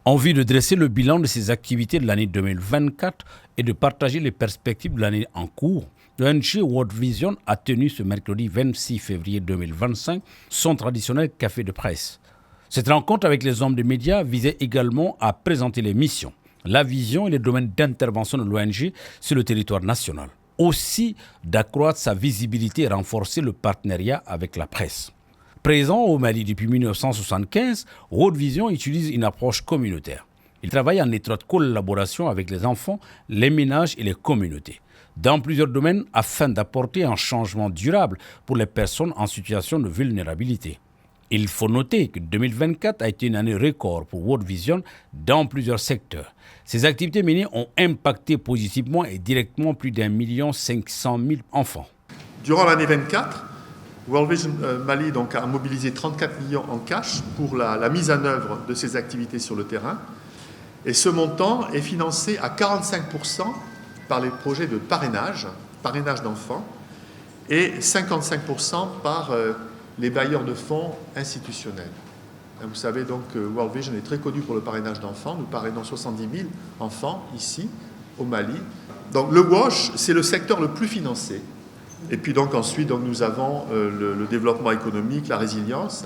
Envie de dresser le bilan de ses activités de l'année 2024 et de partager les perspectives de l'année en cours, l'ONG World Vision a tenu ce mercredi 26 février 2025 son traditionnel café de presse. Cette rencontre avec les hommes des médias visait également à présenter les missions, la vision et les domaines d'intervention de l'ONG sur le territoire national. Aussi d'accroître sa visibilité et renforcer le partenariat avec la presse. Présent au Mali depuis 1975, World Vision utilise une approche communautaire. Il travaille en étroite collaboration avec les enfants, les ménages et les communautés, dans plusieurs domaines afin d'apporter un changement durable pour les personnes en situation de vulnérabilité. Il faut noter que 2024 a été une année record pour World Vision dans plusieurs secteurs. Ces activités menées ont impacté positivement et directement plus d'1 500 000 enfants. Durant l'année 24, World Vision Mali donc, a mobilisé 34 millions en cash pour la mise en œuvre de ces activités sur le terrain. Et ce montant est financé à 45% par les projets de parrainage d'enfants, et 55% par les bailleurs de fonds institutionnels. Vous savez donc que World Vision est très connu pour le parrainage d'enfants. Nous parrainons 70 000 enfants ici, au Mali. Donc le WASH, c'est le secteur le plus financé. Et puis donc ensuite, donc, nous avons le développement économique, la résilience,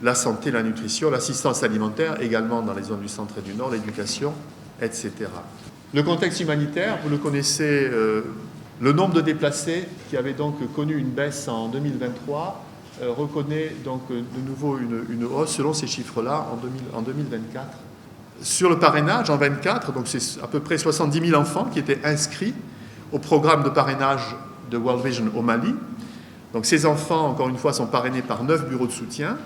la santé, la nutrition, l'assistance alimentaire, également dans les zones du centre et du nord, l'éducation, etc. Le contexte humanitaire, vous le connaissez, le nombre de déplacés qui avait donc connu une baisse en 2023 reconnaît donc de nouveau une hausse selon ces chiffres-là en 2024. Sur le parrainage, en 2024, donc c'est à peu près 70 000 enfants qui étaient inscrits au programme de parrainage de World Vision au Mali. Donc ces enfants, encore une fois, sont parrainés par 9 bureaux de soutien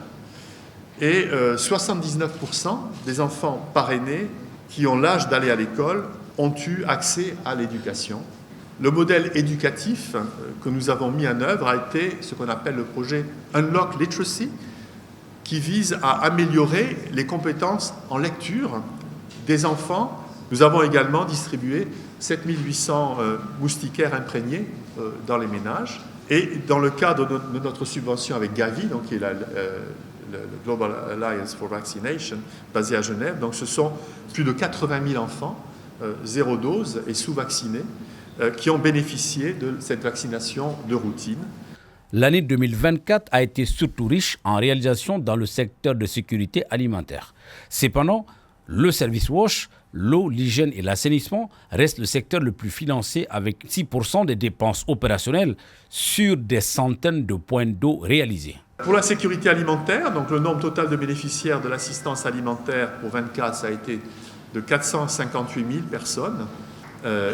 et 79% des enfants parrainés qui ont l'âge d'aller à l'école ont eu accès à l'éducation. Le modèle éducatif que nous avons mis en œuvre a été ce qu'on appelle le projet Unlock Literacy, qui vise à améliorer les compétences en lecture des enfants. Nous avons également distribué 7800 moustiquaires imprégnés dans les ménages. Et dans le cadre de notre subvention avec Gavi, donc qui est le Global Alliance for Vaccination, basé à Genève, donc ce sont plus de 80 000 enfants, zéro dose et sous-vaccinés, qui ont bénéficié de cette vaccination de routine. L'année 2024 a été surtout riche en réalisations dans le secteur de sécurité alimentaire. Cependant, le service WASH, l'eau, l'hygiène et l'assainissement reste le secteur le plus financé avec 6% des dépenses opérationnelles sur des centaines de points d'eau réalisés. Pour la sécurité alimentaire, donc le nombre total de bénéficiaires de l'assistance alimentaire pour 24, ça a été de 458 000 personnes.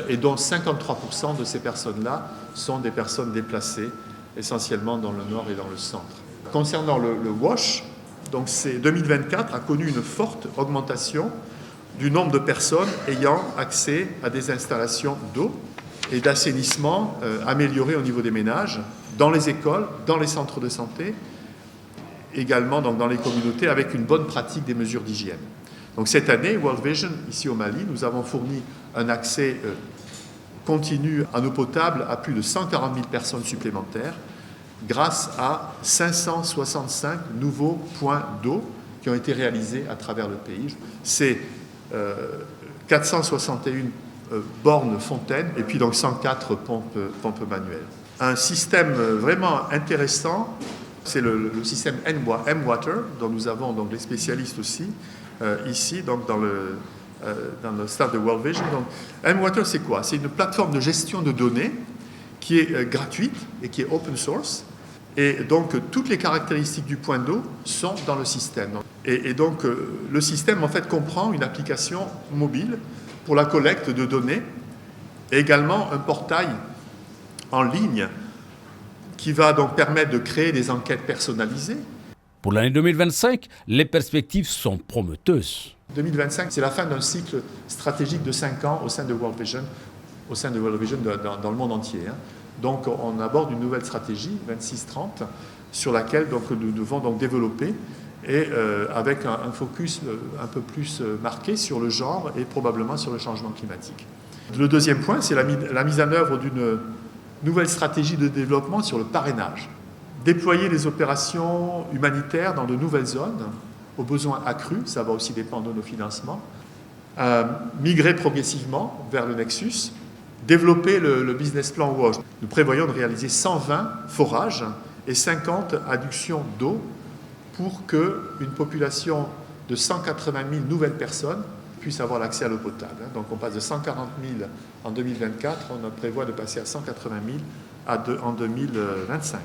Et dont 53% de ces personnes-là sont des personnes déplacées, essentiellement dans le nord et dans le centre. Concernant le WASH, donc 2024 a connu une forte augmentation du nombre de personnes ayant accès à des installations d'eau et d'assainissement améliorées au niveau des ménages, dans les écoles, dans les centres de santé, également donc dans les communautés, avec une bonne pratique des mesures d'hygiène. Donc cette année, World Vision, ici au Mali, nous avons fourni un accès continu en eau potable à plus de 140 000 personnes supplémentaires grâce à 565 nouveaux points d'eau qui ont été réalisés à travers le pays. C'est 461 bornes fontaines et puis donc 104 pompes manuelles. Un système vraiment intéressant, c'est le système M-Water, dont nous avons donc les spécialistes aussi, ici, donc dans le staff de World Vision. Donc, M-Water, c'est quoi? C'est une plateforme de gestion de données qui est gratuite et qui est open source. Et donc, toutes les caractéristiques du point d'eau sont dans le système. Et donc, le système, en fait, comprend une application mobile pour la collecte de données et également un portail en ligne qui va donc permettre de créer des enquêtes personnalisées. Pour l'année 2025, les perspectives sont prometteuses. 2025, c'est la fin d'un cycle stratégique de 5 ans au sein de World Vision dans le monde entier. Donc on aborde une nouvelle stratégie, 26-30, sur laquelle donc, nous devons donc développer, et avec un focus un peu plus marqué sur le genre et probablement sur le changement climatique. Le deuxième point, c'est la mise en œuvre d'une nouvelle stratégie de développement sur le parrainage. Déployer des opérations humanitaires dans de nouvelles zones aux besoins accrus, ça va aussi dépendre de nos financements, migrer progressivement vers le Nexus, développer le business plan WASH. Nous prévoyons de réaliser 120 forages et 50 adductions d'eau pour qu'une population de 180 000 nouvelles personnes puisse avoir l'accès à l'eau potable. Donc on passe de 140 000 en 2024, on prévoit de passer à 180 000 en 2025.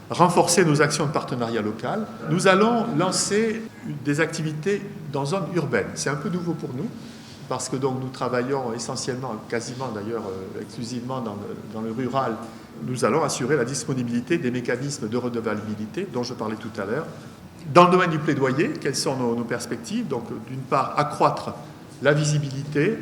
Renforcer nos actions de partenariat local. Nous allons lancer des activités dans zone urbaine. C'est un peu nouveau pour nous, parce que donc, nous travaillons essentiellement, quasiment d'ailleurs exclusivement dans le rural. Nous allons assurer la disponibilité des mécanismes de redevabilité dont je parlais tout à l'heure. Dans le domaine du plaidoyer, quelles sont nos perspectives? Donc, d'une part, accroître la visibilité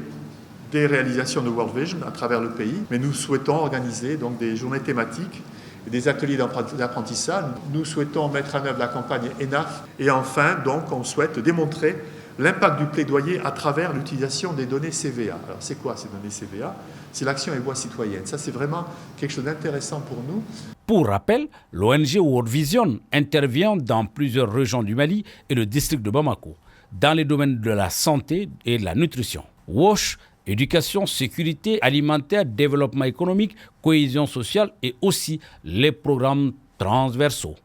des réalisations de World Vision à travers le pays, mais nous souhaitons organiser donc des journées thématiques et des ateliers d'apprentissage. Nous souhaitons mettre en œuvre la campagne ENAF et enfin, donc, on souhaite démontrer l'impact du plaidoyer à travers l'utilisation des données CVA. Alors, c'est quoi ces données CVA? C'est l'action et voix citoyenne. Ça, c'est vraiment quelque chose d'intéressant pour nous. Pour rappel, l'ONG World Vision intervient dans plusieurs régions du Mali et le district de Bamako, dans les domaines de la santé et de la nutrition. WASH, éducation, sécurité alimentaire, développement économique, cohésion sociale et aussi les programmes transversaux.